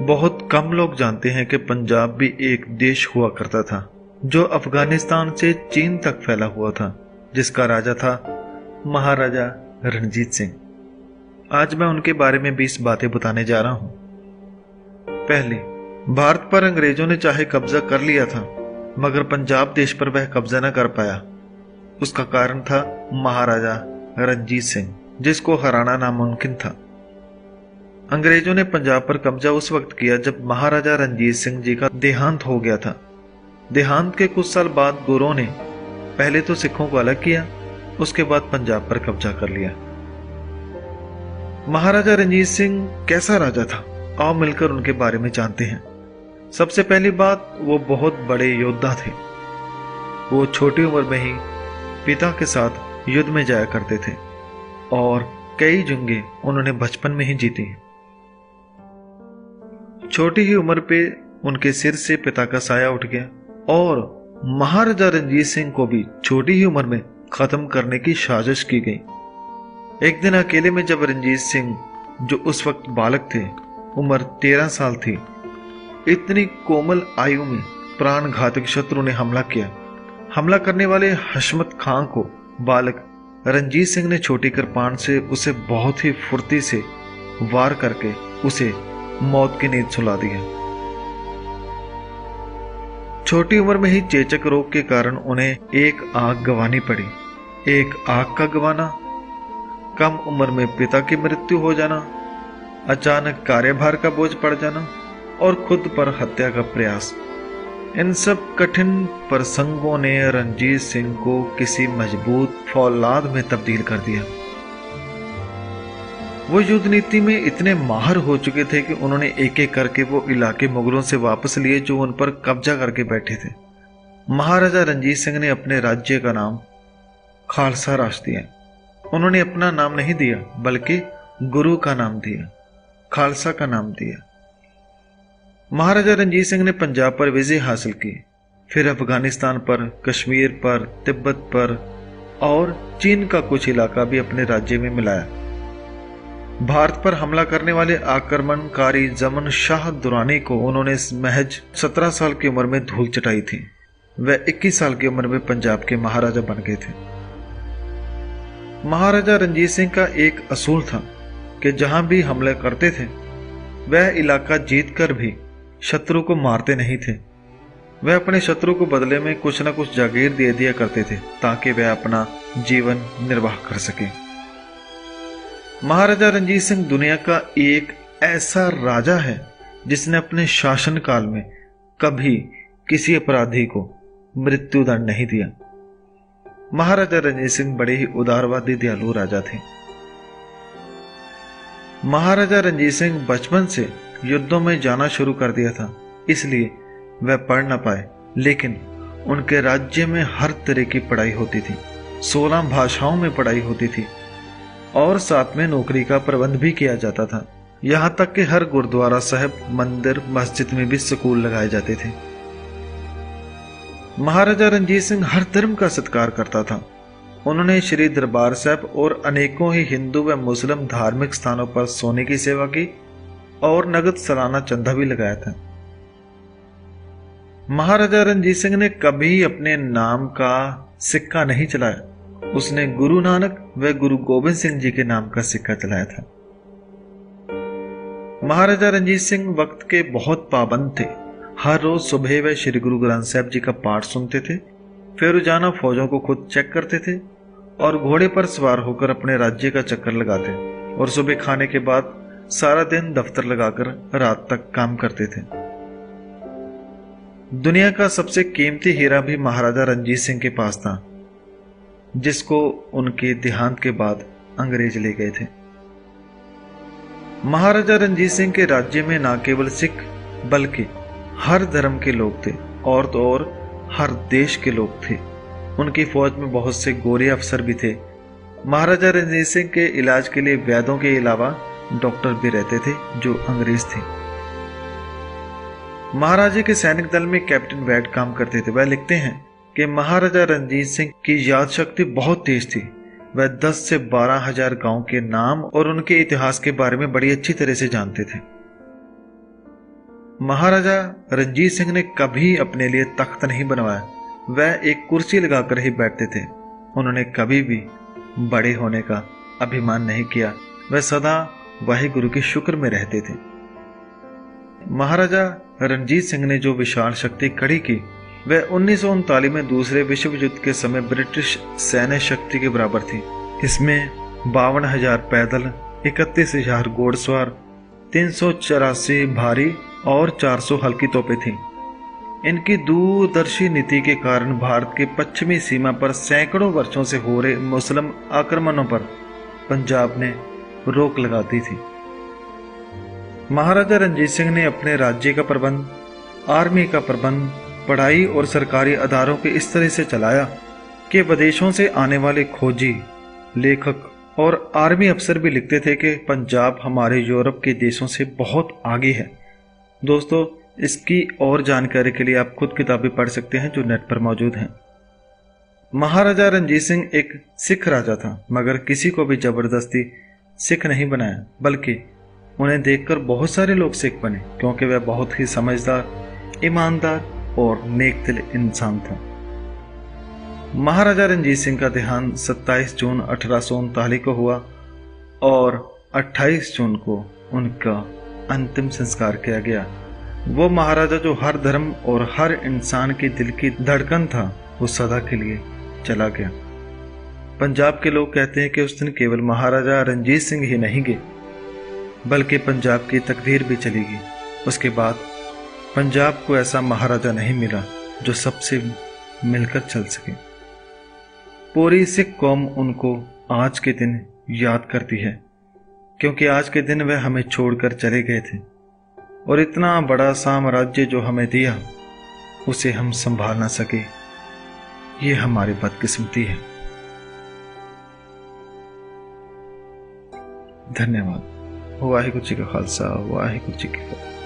बहुत कम लोग जानते हैं कि पंजाब भी एक देश हुआ करता था जो अफगानिस्तान से चीन तक फैला हुआ था, जिसका राजा था महाराजा रणजीत सिंह। आज मैं उनके बारे में 20 बातें बताने जा रहा हूं। पहले, भारत पर अंग्रेजों ने चाहे कब्जा कर लिया था, मगर पंजाब देश पर वह कब्जा न कर पाया। उसका कारण था महाराजा रणजीत सिंह, जिसको हराना नामुमकिन था। अंग्रेजों ने पंजाब पर कब्जा उस वक्त किया जब महाराजा रणजीत सिंह जी का देहांत हो गया था। देहांत के कुछ साल बाद गोरों ने पहले तो सिखों को अलग किया, उसके बाद पंजाब पर कब्जा कर लिया। महाराजा रणजीत सिंह कैसा राजा था, आओ मिलकर उनके बारे में जानते हैं। सबसे पहली बात, वो बहुत बड़े योद्धा थे। वो छोटी उम्र में ही पिता के साथ युद्ध में जाया करते थे और कई जंगें उन्होंने बचपन में ही जीती। छोटी ही उम्र पे उनके सिर से पिता का साया उठ गया और महाराजा रणजीत सिंह को भी छोटी ही उम्र में खत्म करने की साजिश की गई। एक दिन अकेले में जब रणजीत सिंह, जो उस वक्त बालक थे, उम्र 13 साल थी, इतनी कोमल आयु में प्राणघातक शत्रु ने हमला किया। हमला करने वाले हशमत खां को बालक रणजीत सिंह ने छोटी कृपाण से उसे बहुत ही फुर्ती से वार करके उसे मौत की नींद सुला दिया। छोटी उम्र में ही चेचक रोग के कारण उन्हें एक आंख गंवानी पड़ी। एक आंख का गंवाना, कम उम्र में पिता की मृत्यु हो जाना, अचानक कार्यभार का बोझ पड़ जाना और खुद पर हत्या का प्रयास, इन सब कठिन प्रसंगों ने रणजीत सिंह को किसी मजबूत फौलाद में तब्दील कर दिया। वो युद्ध नीति में इतने माहिर हो चुके थे कि उन्होंने एक एक करके वो इलाके मुगलों से वापस लिए जो उन पर कब्जा करके बैठे थे। महाराजा रणजीत सिंह ने अपने राज्य का नाम खालसा राज दिया। उन्होंने अपना नाम नहीं दिया, बल्कि गुरु का नाम दिया, खालसा का नाम दिया। महाराजा रणजीत सिंह ने पंजाब पर विजय हासिल की, फिर अफगानिस्तान पर, कश्मीर पर, तिब्बत पर और चीन का कुछ इलाका भी अपने राज्य में मिलाया। भारत पर हमला करने वाले आक्रमणकारी जमन शाह दुरानी को उन्होंने महज 17 साल की उम्र में धूल चटाई थी। वह 21 साल की उम्र में पंजाब के महाराजा बन गए थे। महाराजा रणजीत सिंह का एक असूल था कि जहां भी हमले करते थे वह इलाका जीतकर भी शत्रु को मारते नहीं थे। वह अपने शत्रु को बदले में कुछ न कुछ जागीर दे दिया करते थे ताकि वह अपना जीवन निर्वाह कर सके। महाराजा रणजीत सिंह दुनिया का एक ऐसा राजा है जिसने अपने शासन काल में कभी किसी अपराधी को मृत्युदंड नहीं दिया। महाराजा रणजीत सिंह बड़े ही उदारवादी दयालु राजा थे। महाराजा रणजीत सिंह बचपन से युद्धों में जाना शुरू कर दिया था, इसलिए वह पढ़ न पाए, लेकिन उनके राज्य में हर तरह की पढ़ाई होती थी। 16 भाषाओं में पढ़ाई होती थी और साथ में नौकरी का प्रबंध भी किया जाता था। यहां तक कि हर गुरुद्वारा साहब, मंदिर, मस्जिद में भी स्कूल लगाए जाते थे। महाराजा रणजीत सिंह हर धर्म का सत्कार करता था। उन्होंने श्री दरबार साहब और अनेकों ही हिंदू व मुस्लिम धार्मिक स्थानों पर सोने की सेवा की और नगद सालाना चंदा भी लगाया था। महाराजा रणजीत सिंह ने कभी अपने नाम का सिक्का नहीं चलाया। उसने गुरु नानक व गुरु गोबिंद सिंह जी के नाम का सिक्का चलाया था। महाराजा रणजीत सिंह वक्त के बहुत पाबंद थे। हर रोज सुबह वे श्री गुरु ग्रंथ साहब जी का पाठ सुनते थे, फिर रोजाना फौजों को खुद चेक करते थे और घोड़े पर सवार होकर अपने राज्य का चक्कर लगाते और सुबह खाने के बाद सारा दिन दफ्तर लगाकर रात तक काम करते थे। दुनिया का सबसे कीमती हीरा भी महाराजा रणजीत सिंह के पास था, जिसको उनके देहांत के बाद अंग्रेज ले गए थे। महाराजा रणजीत सिंह के राज्य में न केवल सिख बल्कि हर धर्म के लोग थे और तो और हर देश के लोग थे। उनकी फौज में बहुत से गोरे अफसर भी थे। महाराजा रणजीत सिंह के इलाज के लिए वैद्यों के अलावा डॉक्टर भी रहते थे जो अंग्रेज थे। महाराजा के सैनिक दल में कैप्टन वैड काम करते थे। वह लिखते हैं कि महाराजा रणजीत सिंह की याद शक्ति बहुत तेज थी। वह 10 से 12 हजार गांव के नाम और उनके इतिहास के बारे में बड़ी अच्छी तरह से जानते थे। महाराजा रणजीत सिंह ने कभी अपने लिए तख्त नहीं बनवाया, वह एक कुर्सी लगाकर ही बैठते थे। उन्होंने कभी भी बड़े होने का अभिमान नहीं किया, वह सदा वाहिगुरु के शुक्र में रहते थे। महाराजा रणजीत सिंह ने जो विशाल शक्ति खड़ी की वह 1939 में दूसरे विश्व युद्ध के समय ब्रिटिश सैन्य शक्ति के बराबर थी। इसमें 52,000 पैदल, 31,000 घोड़सवार, 384 भारी और 400 हल्की तोपें थीं। इनकी दूरदर्शी नीति के कारण भारत के पश्चिमी सीमा पर सैकड़ों वर्षों से हो रहे मुस्लिम आक्रमणों पर पंजाब ने रोक लगा दी थी। महाराजा रणजीत सिंह ने अपने राज्य का प्रबंध, आर्मी का प्रबंध, पढ़ाई और सरकारी अदारों के इस तरह से चलाया कि विदेशों से आने वाले खोजी, लेखक और आर्मी अफसर भी लिखते थे कि पंजाब हमारे यूरोप के देशों से बहुत आगे है। दोस्तों, इसकी और जानकारी के लिए आप खुद किताबें पढ़ सकते हैं जो नेट पर मौजूद हैं। महाराजा रणजीत सिंह एक सिख राजा था, मगर किसी को भी जबरदस्ती सिख नहीं बनाया, बल्कि उन्हें देखकर बहुत सारे लोग सिख बने, क्योंकि वह बहुत ही समझदार, ईमानदार और नेक दिल इंसान था। महाराजा रणजीत सिंह का देहांत 27 जून 1839 को हुआ और 28 जून को उनका अंतिम संस्कार किया गया। वो महाराजा जो हर धर्म और हर इंसान के दिल की धड़कन था, वो सदा के लिए चला गया। पंजाब के लोग कहते हैं कि उस दिन केवल महाराजा रणजीत सिंह ही नहीं गए, बल्कि पंजाब की तकदीर भी चली गई। उसके बाद पंजाब को ऐसा महाराजा नहीं मिला जो सबसे मिलकर चल सके। पूरी सिख कौम उनको आज के दिन याद करती है, क्योंकि आज के दिन वह हमें छोड़कर चले गए थे और इतना बड़ा साम्राज्य जो हमें दिया उसे हम संभाल ना सके। ये हमारी बदकिस्मती है। धन्यवाद। वाहिगुरू जी का खालसा, वाहिगुरू जी की फतेह।